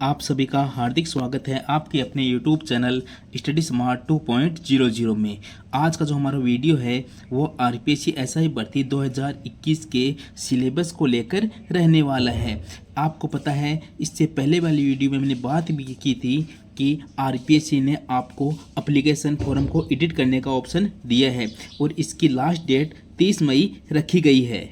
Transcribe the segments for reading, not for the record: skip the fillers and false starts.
आप सभी का हार्दिक स्वागत है आपके अपने YouTube चैनल स्टडी स्मार्ट 2.00 में। आज का जो हमारा वीडियो है वो आरपीएससी एसआई भर्ती 2021 के सिलेबस को लेकर रहने वाला है। आपको पता है इससे पहले वाली वीडियो में मैंने बात भी की थी कि आरपीएससी ने आपको एप्लीकेशन फॉर्म को एडिट करने का ऑप्शन दिया है और इसकी लास्ट डेट 30 मई रखी गई है।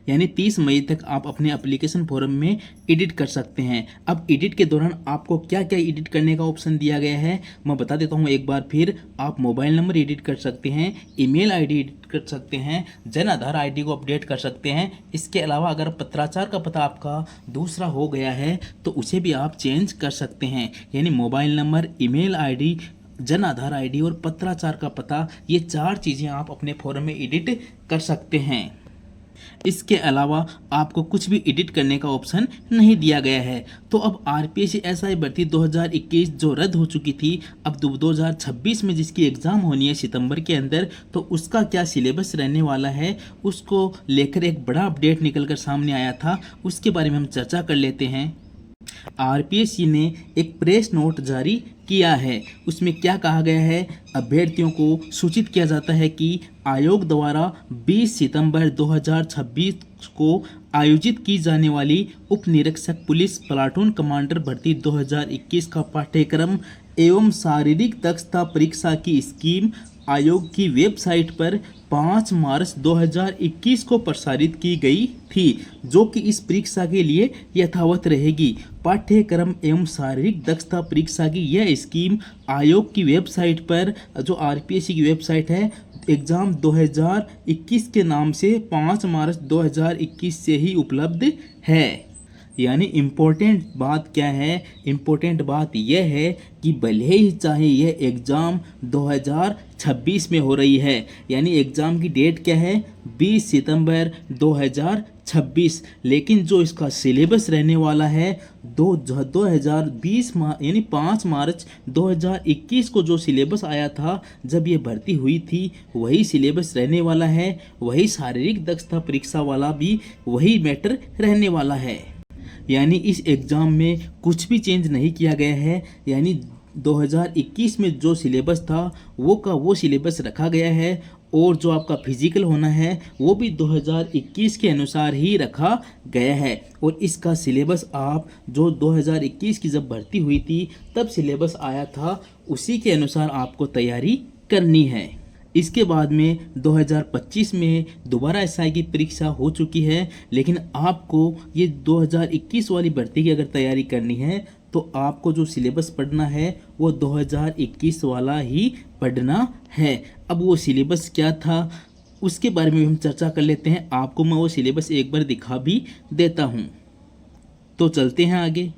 यानी 30 मई तक आप अपने एप्लीकेशन फॉर्म में एडिट कर सकते हैं। अब एडिट के दौरान आपको क्या क्या एडिट करने का ऑप्शन दिया गया है मैं बता देता हूं एक बार फिर। आप मोबाइल नंबर एडिट कर सकते हैं, ईमेल आईडी एडिट कर सकते हैं, जन आधार आईडी को अपडेट कर सकते हैं। इसके अलावा अगर पत्राचार का पता आपका दूसरा हो गया है तो उसे भी आप चेंज कर सकते हैं। यानी mobile number, email ID, Jan Aadhaar ID और पत्राचार का पता, ये 4 चीज़ें आप अपने फॉर्म में एडिट कर सकते हैं। इसके अलावा आपको कुछ भी एडिट करने का ऑप्शन नहीं दिया गया है। तो अब आरपीएससी एसआई भर्ती 2021 जो रद्द हो चुकी थी, अब 2026 में जिसकी एग्ज़ाम होनी है सितंबर के अंदर, तो उसका क्या सिलेबस रहने वाला है उसको लेकर एक बड़ा अपडेट निकल कर सामने आया था। उसके बारे में हम चर्चा कर लेते हैं। आरपीएससी ने एक प्रेस नोट जारी किया है। उसमें क्या कहा गया है, अभ्यर्थियों को सूचित किया जाता है कि आयोग द्वारा 20 सितंबर 2026 को आयोजित की जाने वाली उप निरीक्षक पुलिस प्लाटून कमांडर भर्ती 2021 का पाठ्यक्रम एवं शारीरिक दक्षता परीक्षा की स्कीम आयोग की वेबसाइट पर 5 मार्च 2021 को प्रसारित की गई थी, जो कि इस परीक्षा के लिए यथावत रहेगी। पाठ्यक्रम एवं शारीरिक दक्षता परीक्षा की यह स्कीम आयोग की वेबसाइट पर, जो आरपीएससी की वेबसाइट है, एग्ज़ाम 2021 के नाम से 5 मार्च 2021 से ही उपलब्ध है। यानी इम्पोर्टेंट बात क्या है, इम्पोर्टेंट बात यह है कि भले ही चाहे यह एग्ज़ाम 2026 में हो रही है, यानी एग्ज़ाम की डेट क्या है 20 सितंबर 2026, लेकिन जो इसका सिलेबस रहने वाला है 2020 यानी 5 मार्च 2021 को जो सिलेबस आया था जब ये भर्ती हुई थी, वही सिलेबस रहने वाला है। वही शारीरिक दक्षता परीक्षा वाला भी वही मैटर रहने वाला है। यानी इस एग्ज़ाम में कुछ भी चेंज नहीं किया गया है। यानी 2021 में जो सिलेबस था वो का वो सिलेबस रखा गया है और जो आपका फिजिकल होना है वो भी 2021 के अनुसार ही रखा गया है। और इसका सिलेबस आप जो 2021 की जब भर्ती हुई थी तब सिलेबस आया था, उसी के अनुसार आपको तैयारी करनी है। इसके बाद में 2025 में दोबारा एसआई की परीक्षा हो चुकी है, लेकिन आपको ये 2021 वाली भर्ती की अगर तैयारी करनी है तो आपको जो सिलेबस पढ़ना है वो 2021 वाला ही पढ़ना है। अब वो सिलेबस क्या था उसके बारे में हम चर्चा कर लेते हैं। आपको मैं वो सिलेबस एक बार दिखा भी देता हूँ। तो चलते हैं आगे।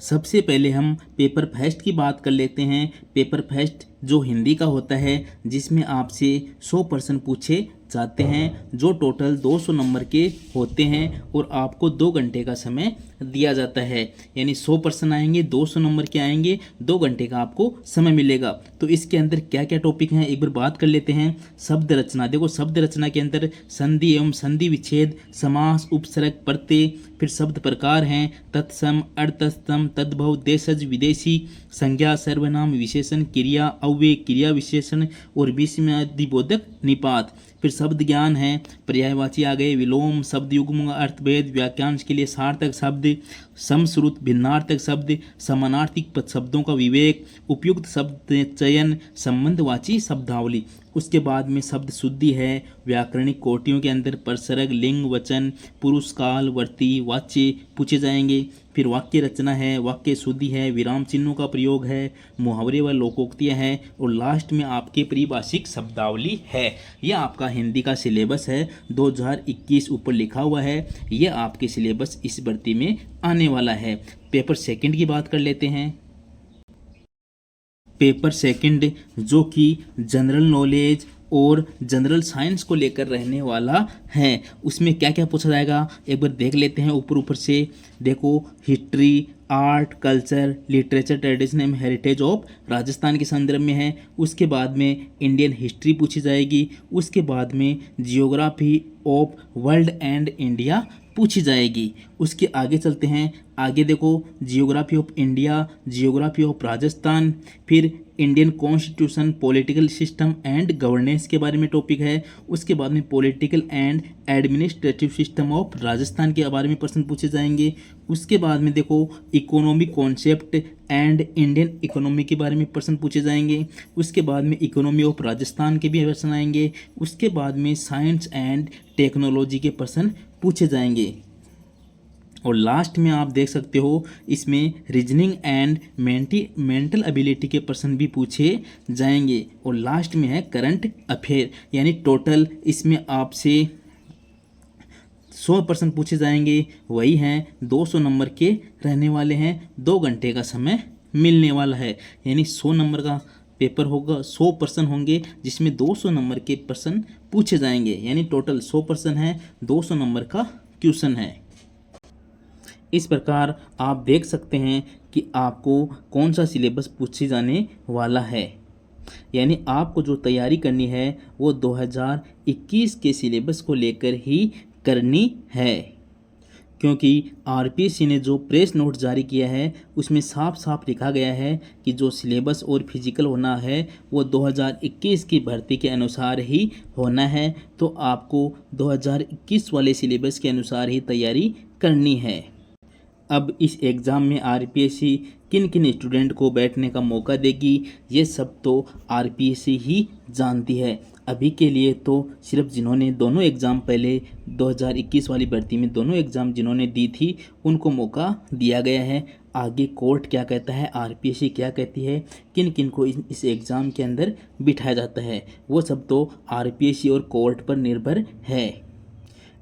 सबसे पहले हम पेपर फर्स्ट की बात कर लेते हैं। पेपर फर्स्ट जो हिंदी का होता है, जिसमें आपसे 100 प्रश्न पूछे जाते हैं, जो टोटल 200 नंबर के होते हैं और आपको 2 घंटे का समय दिया जाता है। यानी 100 प्रश्न आएंगे, 200 नंबर के आएंगे, 2 घंटे का आपको समय मिलेगा। तो इसके अंदर क्या क्या टॉपिक हैं एक बार बात कर लेते हैं। शब्द रचना, देखो शब्द रचना के अंदर संधि एवं संधि विच्छेद, समास, उपसर्ग, प्रत्यय, फिर शब्द प्रकार हैं तत्सम, अर्थतम, तद्भव, देशज, विदेशी, संज्ञा, सर्वनाम, विशेषण, क्रिया, अव्यय, क्रिया विशेषण और विस्मयादिबोधक निपात। फिर शब्द ज्ञान है, पर्यायवाची आ गए, विलोम, शब्द युग्म, अर्थभेद, वाक्यांश के लिए सार्थक शब्द, समश्रुत, भिन्नार्थक शब्द, समानार्थिक शब्दों का विवेक, उपयुक्त शब्द चयन, संबंधवाची शब्दावली। उसके बाद में शब्द शुद्धि है, व्याकरणिक कोटियों के अंदर परसर्ग, लिंग, वचन, पुरुष काल, वर्ती, वाच्य पूछे जाएंगे। फिर वाक्य रचना है, वाक्य शुद्धि है, विराम चिन्हों का प्रयोग है, मुहावरे व लोकोक्तियाँ हैं और लास्ट में आपके परिभाषिक शब्दावली है। यह आपका हिंदी का सिलेबस है 2021 ऊपर लिखा हुआ है। यह आपके सिलेबस इस भर्ती में आने वाला है। पेपर सेकंड की बात कर लेते हैं। पेपर सेकंड जो कि जनरल नॉलेज और जनरल साइंस को लेकर रहने वाला है, उसमें क्या क्या पूछा जाएगा एक बार देख लेते हैं ऊपर ऊपर से। देखो history, art, culture, literature, tradition and heritage of Rajasthan के संदर्भ में है। उसके बाद में इंडियन हिस्ट्री पूछी जाएगी। उसके बाद में geography of world and India पूछी जाएगी। उसके आगे चलते हैं। आगे देखो, geography of India, geography of Rajasthan, फिर Indian constitution, political system and governance के बारे में टॉपिक है। उसके बाद में political and administrative system of Rajasthan के बारे में प्रश्न पूछे जाएंगे। उसके बाद में देखो, economic concept and Indian economy के बारे में प्रश्न पूछे जाएंगे। उसके बाद में इकोनॉमी ऑफ राजस्थान के भी प्रश्न आएंगे। उसके बाद में साइंस एंड टेक्नोलॉजी के प्रश्न पूछे जाएंगे। और लास्ट में आप देख सकते हो, इसमें रीजनिंग एंड मेंटल एबिलिटी के प्रश्न भी पूछे जाएंगे। और लास्ट में है करंट अफेयर, यानी टोटल इसमें आपसे 100 प्रश्न पूछे जाएंगे। वही हैं 200 नंबर के रहने वाले हैं। 2 घंटे का समय मिलने वाला है, यानी 100 नंबर का पेपर होगा। 100 प्रश्न होंगे जिसमें 200 नंबर के प्रश्न पूछे जाएंगे, यानी टोटल 100 प्रश्न है, 200 नंबर का क्वेश्चन है। इस प्रकार आप देख सकते हैं कि आपको कौन सा सिलेबस पूछे जाने वाला है। यानी आपको जो तैयारी करनी है वो 2021 के सिलेबस को लेकर ही करनी है, क्योंकि आरपीएससी ने जो प्रेस नोट जारी किया है उसमें साफ साफ लिखा गया है कि जो सिलेबस और फिजिकल होना है वो 2021 की भर्ती के अनुसार ही होना है। तो आपको 2021 वाले सिलेबस के अनुसार ही तैयारी करनी है। अब इस एग्ज़ाम में आरपीएससी किन किन स्टूडेंट को बैठने का मौका देगी, ये सब तो आरपीएससी ही जानती है। अभी के लिए तो सिर्फ जिन्होंने दोनों एग्ज़ाम पहले 2021 वाली भर्ती में दोनों एग्ज़ाम जिन्होंने दी थी उनको मौका दिया गया है। आगे कोर्ट क्या कहता है, आरपीएससी क्या कहती है, किन किन को इस एग्ज़ाम के अंदर बिठाया जाता है, वो सब तो आरपीएससी और कोर्ट पर निर्भर है।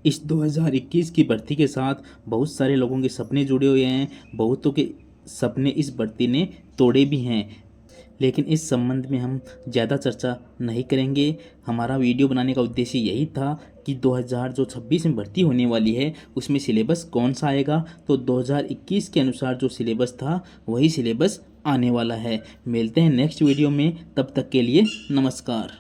इस 2021 की भर्ती के साथ बहुत सारे लोगों के सपने जुड़े हुए हैं, बहुतों के सपने इस भर्ती ने तोड़े भी हैं, लेकिन इस संबंध में हम ज़्यादा चर्चा नहीं करेंगे। हमारा वीडियो बनाने का उद्देश्य यही था कि 2026 में भर्ती होने वाली है उसमें सिलेबस कौन सा आएगा। तो 2021 के अनुसार जो सिलेबस था वही सिलेबस आने वाला है। मिलते हैं नेक्स्ट वीडियो में, तब तक के लिए नमस्कार।